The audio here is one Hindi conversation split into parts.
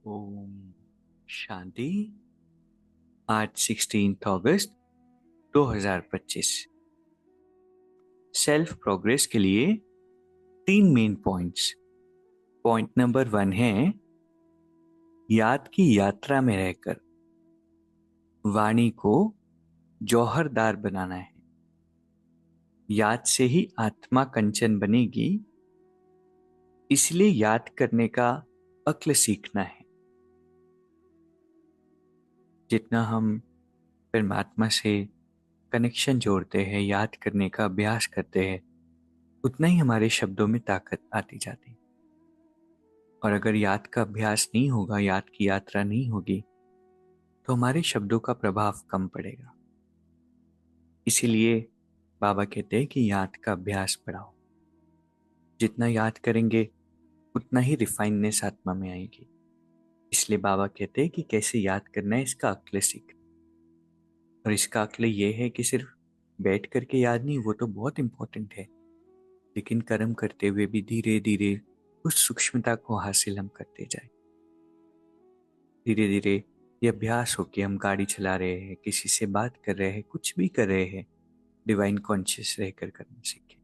ओम शांति। आज 16 अगस्त 2025 सेल्फ प्रोग्रेस के लिए 3 मेन पॉइंट्स। पॉइंट नंबर 1 है याद की यात्रा में रहकर वाणी को जौहरदार बनाना है। याद से ही आत्मा कंचन बनेगी, इसलिए याद करने का अक्ल सीखना है। जितना हम परमात्मा से कनेक्शन जोड़ते हैं, याद करने का अभ्यास करते हैं, उतना ही हमारे शब्दों में ताकत आती जाती। और अगर याद का अभ्यास नहीं होगा, याद की यात्रा नहीं होगी, तो हमारे शब्दों का प्रभाव कम पड़ेगा। इसीलिए बाबा कहते हैं कि याद का अभ्यास बढ़ाओ। जितना याद करेंगे उतना ही रिफाइननेस आत्मा में आएगी। इसलिए बाबा कहते हैं कि कैसे याद करना है, इसका अक्ल सीख। और इसका अक्ल ये है कि सिर्फ बैठ करके याद नहीं, वो तो बहुत इंपॉर्टेंट है, लेकिन कर्म करते हुए भी धीरे धीरे उस सूक्ष्मता को हासिल हम करते जाए। धीरे धीरे ये अभ्यास हो कि हम गाड़ी चला रहे हैं, किसी से बात कर रहे हैं, कुछ भी कर रहे हैं, डिवाइन कॉन्शियस रहकर करना सीखें।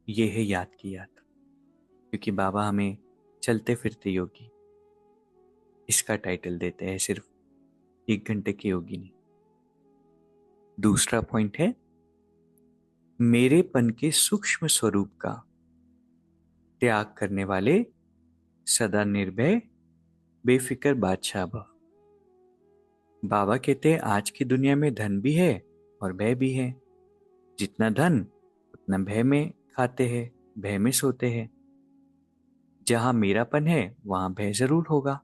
ये है याद की यात्रा। क्योंकि बाबा हमें चलते फिरते योगी इसका टाइटल देते हैं, सिर्फ 1 घंटे के योगी नहीं। दूसरा पॉइंट है मेरेपन के सूक्ष्म स्वरूप का त्याग करने वाले सदा निर्भय बेफिक्र बादशाह भव। बाबा कहते हैं आज की दुनिया में धन भी है और भय भी है। जितना धन उतना भय में खाते हैं, भय में सोते हैं। जहां मेरापन है वहां भय जरूर होगा।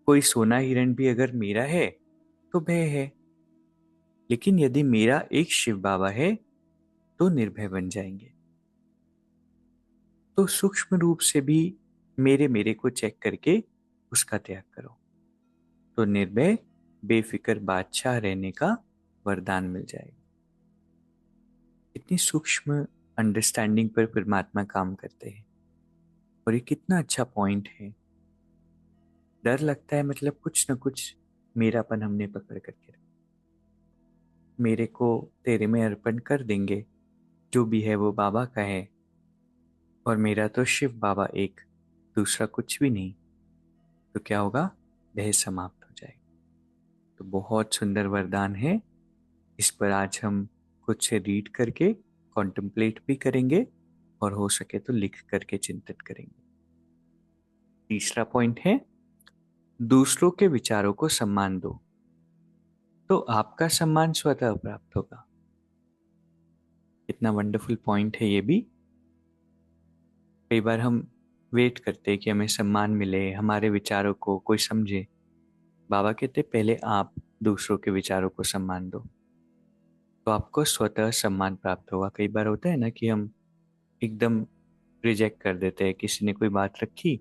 कोई सोना हिरण भी अगर मेरा है तो भय है, लेकिन यदि मेरा एक शिव बाबा है तो निर्भय बन जाएंगे। तो सूक्ष्म रूप से भी मेरे मेरे को चेक करके उसका त्याग करो, तो निर्भय बेफिक्र बादशाह रहने का वरदान मिल जाएगा। इतनी सूक्ष्म अंडरस्टैंडिंग पर परमात्मा काम करते हैं। और ये कितना अच्छा पॉइंट है। डर लगता है, मतलब कुछ न कुछ मेरापन हमने पकड़ करके रखा। मेरे को तेरे में अर्पण कर देंगे, जो भी है वो बाबा का है, और मेरा तो शिव बाबा एक, दूसरा कुछ भी नहीं। तो क्या होगा, भय समाप्त हो जाएगा। तो बहुत सुंदर वरदान है। इस पर आज हम खुद से रीड करके कॉन्टेम्पलेट भी करेंगे, और हो सके तो लिख करके चिंतित करेंगे। तीसरा पॉइंट है दूसरों के विचारों को सम्मान दो, तो आपका सम्मान स्वतः प्राप्त होगा। इतना वंडरफुल पॉइंट है ये भी। कई बार हम वेट करते हैं कि हमें सम्मान मिले, हमारे विचारों को कोई समझे। बाबा कहते पहले आप दूसरों के विचारों को सम्मान दो, तो आपको स्वतः सम्मान प्राप्त होगा। कई बार होता है ना कि हम एकदम रिजेक्ट कर देते हैं, किसी ने कोई बात रखी,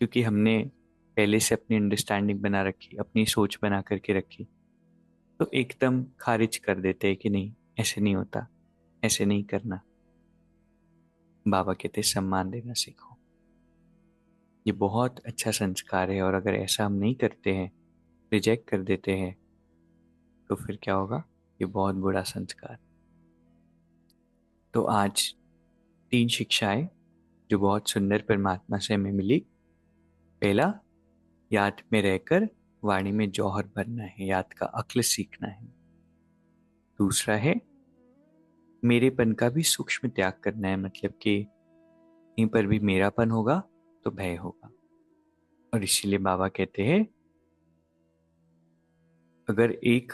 क्योंकि हमने पहले से अपनी अंडरस्टैंडिंग बना रखी, अपनी सोच बना करके रखी, तो एकदम खारिज कर देते हैं कि नहीं, ऐसे नहीं होता, ऐसे नहीं करना। बाबा कहते सम्मान देना सीखो। ये बहुत अच्छा संस्कार है, और अगर ऐसा हम नहीं करते हैं, रिजेक्ट कर देते हैं, तो फिर क्या होगा, ये बहुत बुरा संस्कार। तो आज 3 शिक्षाएं जो बहुत सुंदर परमात्मा से हमें मिली। पहला, याद में रहकर वाणी में जौहर भरना है, याद का अक्ल सीखना है। दूसरा है मेरेपन का भी सूक्ष्म त्याग करना है, मतलब कि कहीं पर भी मेरापन होगा तो भय होगा। और इसीलिए बाबा कहते हैं अगर एक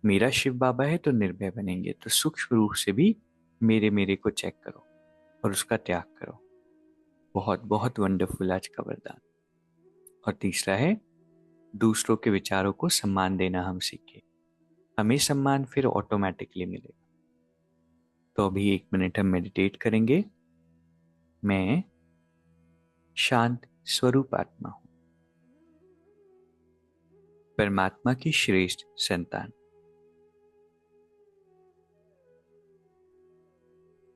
मेरा शिव बाबा है तो निर्भय बनेंगे, तो सूक्ष्म रूप से भी मेरे मेरे को चेक करो और उसका त्याग करो। बहुत बहुत वंडरफुल आज का वरदान। और तीसरा है दूसरों के विचारों को सम्मान देना हम सीखें, हमें सम्मान फिर ऑटोमेटिकली मिलेगा। तो अभी 1 मिनट हम मेडिटेट करेंगे। मैं शांत स्वरूप आत्मा हूं, परमात्मा की श्रेष्ठ संतान।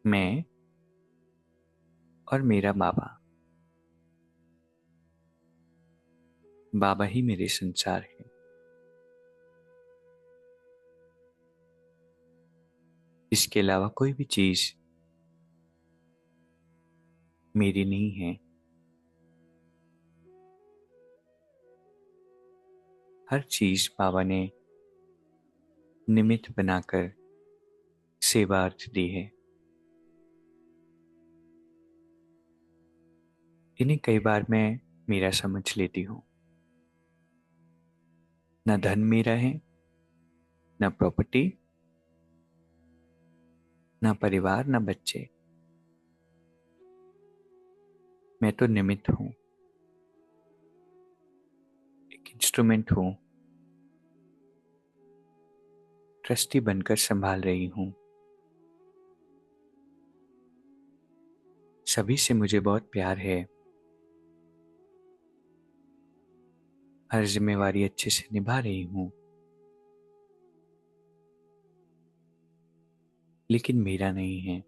मैं और मेरा बाबा बाबा ही मेरे संसार है। इसके अलावा कोई भी चीज मेरी नहीं है। हर चीज बाबा ने निमित्त बनाकर सेवार्थ दी है। इन्हें कई बार मैं मेरा समझ लेती हूँ। न धन मेरा है, न प्रॉपर्टी, न परिवार, न बच्चे। मैं तो निमित्त हूँ, एक इंस्ट्रूमेंट हूँ, ट्रस्टी बनकर संभाल रही हूँ। सभी से मुझे बहुत प्यार है। हर जिम्मेवारी अच्छे से निभा रही हूँ, लेकिन मेरा नहीं है,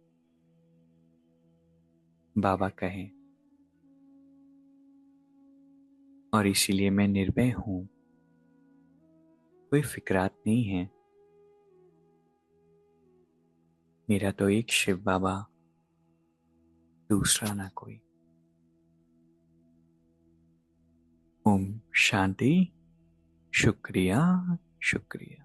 बाबा का है। और इसीलिए मैं निर्भय हूँ। कोई फिक्रात नहीं है। मेरा तो एक शिव बाबा, दूसरा ना कोई। ओम शांति। शुक्रिया, शुक्रिया।